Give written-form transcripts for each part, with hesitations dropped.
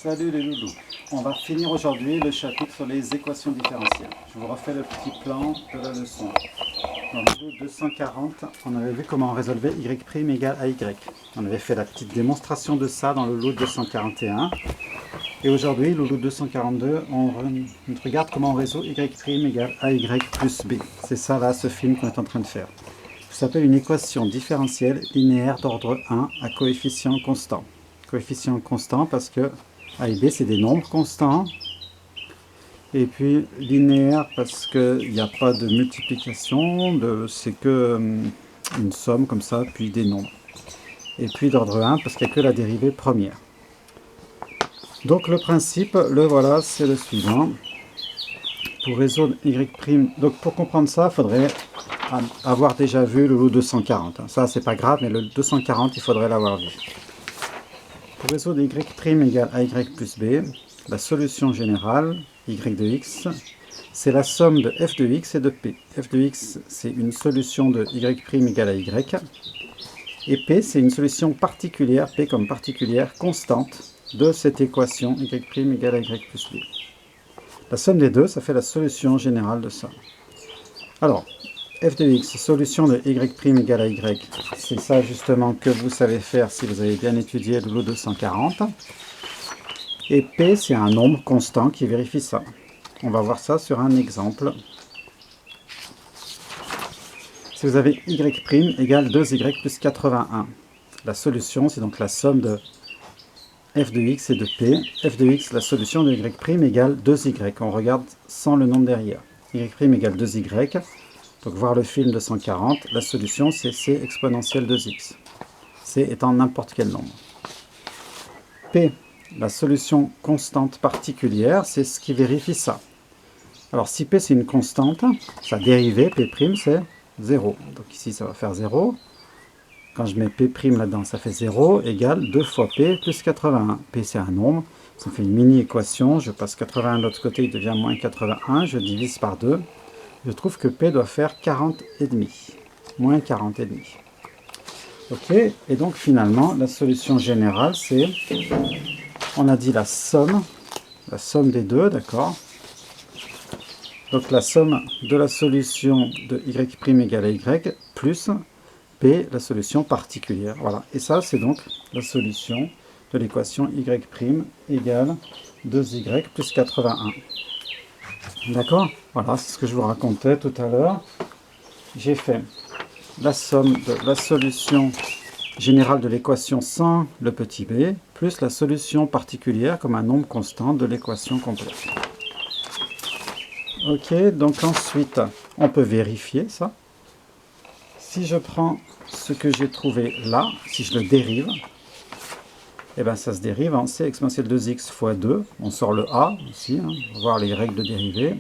Salut les loulous. On va finir aujourd'hui le chapitre sur les équations différentielles. Je vous refais le petit plan de la leçon. Dans le loulou 240, on avait vu comment on résolvait y' égale à y. On avait fait la petite démonstration de ça dans le loulou 241. Et aujourd'hui, le loulou 242, on regarde comment on résout y' égale à y plus b. C'est ça là, ce film qu'on est en train de faire. Ça s'appelle une équation différentielle linéaire d'ordre 1 à coefficient constant. Coefficient constant parce que A et B c'est des nombres constants. Et puis linéaire parce qu'il n'y a pas de multiplication, c'est que une somme comme ça, puis des nombres. Et puis d'ordre 1 parce qu'il n'y a que la dérivée première. Donc le principe, le voilà, c'est le suivant. Pour résoudre y', donc pour comprendre ça, il faudrait avoir déjà vu le lot 240. Ça, c'est pas grave, mais le 240, il faudrait l'avoir vu. Pour résoudre y' égale à y plus b, la solution générale, y de x, c'est la somme de f de x et de p. F de x, c'est une solution de y' égale à y. Et p, c'est une solution particulière, p comme particulière, constante, de cette équation y' égale à y plus b. La somme des deux, ça fait la solution générale de ça. Alors, f de x, solution de y' égale à y, c'est ça justement que vous savez faire si vous avez bien étudié le lot 240. Et p, c'est un nombre constant qui vérifie ça. On va voir ça sur un exemple. Si vous avez y' égale 2y plus 81, la solution, c'est donc la somme de f de x et de p. F de x, la solution de y' égale 2y. On regarde sans le nombre derrière. Y' égale 2y. Donc voir le film de 140, la solution c'est c exponentielle 2x. C étant n'importe quel nombre. P, la solution constante particulière, c'est ce qui vérifie ça. Alors si P c'est une constante, sa dérivée, P' c'est 0. Donc ici ça va faire 0. Quand je mets P' là-dedans, ça fait 0 égale 2 fois P plus 81. P c'est un nombre, ça fait une mini-équation, je passe 81 de l'autre côté, il devient moins 81, je divise par 2. Je trouve que P doit faire 40,5. Moins 40,5. Ok, et donc finalement, la solution générale, c'est, on a dit la somme des deux, d'accord? Donc la somme de la solution de y' égale à y, plus P, la solution particulière. Voilà, et ça, c'est donc la solution de l'équation y' égale 2y plus 81. D'accord? Voilà, c'est ce que je vous racontais tout à l'heure. J'ai fait la somme de la solution générale de l'équation sans le petit b, plus la solution particulière comme un nombre constant de l'équation complète. Ok, donc ensuite, on peut vérifier ça. Si je prends ce que j'ai trouvé là, si je le dérive, et bien ça se dérive en c exponentielle 2x fois 2. On sort le a ici, hein, on va voir les règles de dérivée.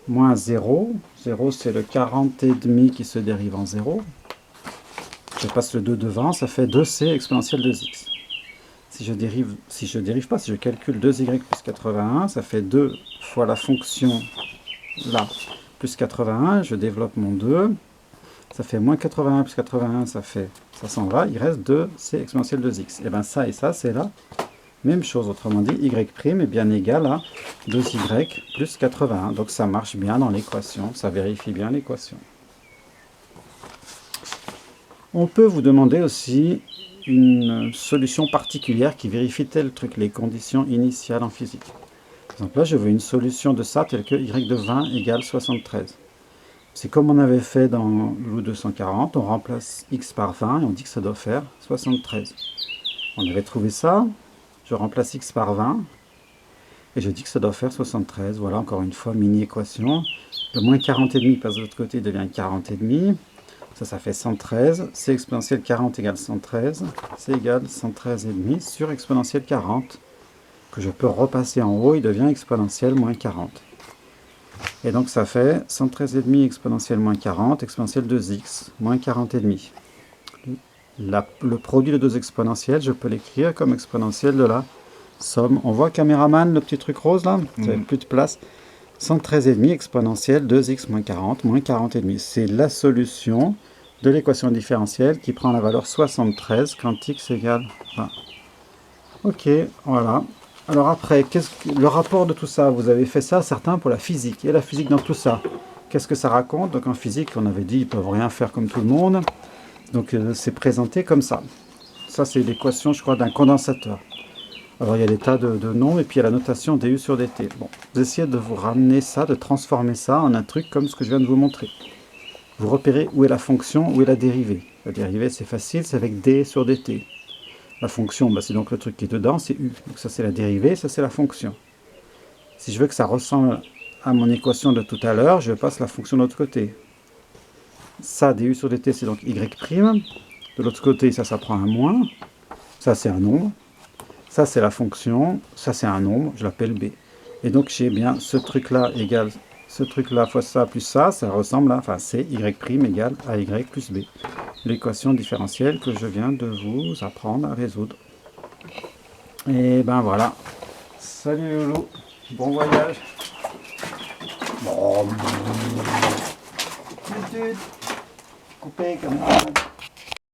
Moins 0. 0, c'est le 40,5 qui se dérive en 0. Je passe le 2 devant, ça fait 2c exponentielle 2x. Si je calcule 2y plus 81, ça fait 2 fois la fonction là, plus 81, je développe mon 2. Ça fait moins 81 plus 81, ça s'en va, il reste 2c exponentielle 2x. Et bien ça et ça, c'est la même chose, autrement dit, y' est bien égal à 2y plus 81. Donc ça marche bien dans l'équation, ça vérifie bien l'équation. On peut vous demander aussi une solution particulière qui vérifie tel truc, les conditions initiales en physique. Par exemple, là, je veux une solution de ça telle que y de 20 égale 73. C'est comme on avait fait dans le 240, on remplace x par 20 et on dit que ça doit faire 73. On avait trouvé ça, je remplace x par 20 et je dis que ça doit faire 73. Voilà, encore une fois, mini-équation. Le moins 40,5 passe de l'autre côté, devient 40,5. Ça fait 113. C exponentielle 40 égale 113. C'est égal 113,5 sur exponentielle 40, que je peux repasser en haut, il devient exponentielle moins 40. Et donc ça fait 113,5 exponentielle moins 40, exponentielle 2x, moins 40,5. Le produit de deux exponentielles, je peux l'écrire comme exponentielle de la somme. On voit, caméraman, le petit truc rose là, ça n'a plus de place. 113,5 exponentielle 2x moins 40, moins 40,5. C'est la solution de l'équation différentielle qui prend la valeur 73 quand x égale 20. Ok, voilà. Alors après, le rapport de tout ça? Vous avez fait ça, certains, pour la physique. Et la physique dans tout ça, qu'est-ce que ça raconte? Donc en physique, on avait dit, ils peuvent rien faire comme tout le monde. Donc c'est présenté comme ça. Ça, c'est l'équation, je crois, d'un condensateur. Alors il y a des tas de noms, et puis il y a la notation du sur dt. Bon, vous essayez de vous ramener ça, de transformer ça en un truc comme ce que je viens de vous montrer. Vous repérez où est la fonction, où est la dérivée. La dérivée, c'est facile, c'est avec d sur dt. La fonction, bah, c'est donc le truc qui est dedans, c'est u. Donc ça, c'est la dérivée, ça, c'est la fonction. Si je veux que ça ressemble à mon équation de tout à l'heure, je passe la fonction de l'autre côté. Ça, du sur dt, c'est donc y'. De l'autre côté, ça prend un moins. Ça, c'est un nombre. Ça, c'est la fonction. Ça, c'est un nombre. Je l'appelle b. Et donc, j'ai bien ce truc-là égale ce truc-là fois ça plus ça ressemble à, enfin, c'est y' égale à y plus b. L'équation différentielle que je viens de vous apprendre à résoudre. Et ben voilà. Salut Loulou. Bon voyage. Bon. Coupé comme ça.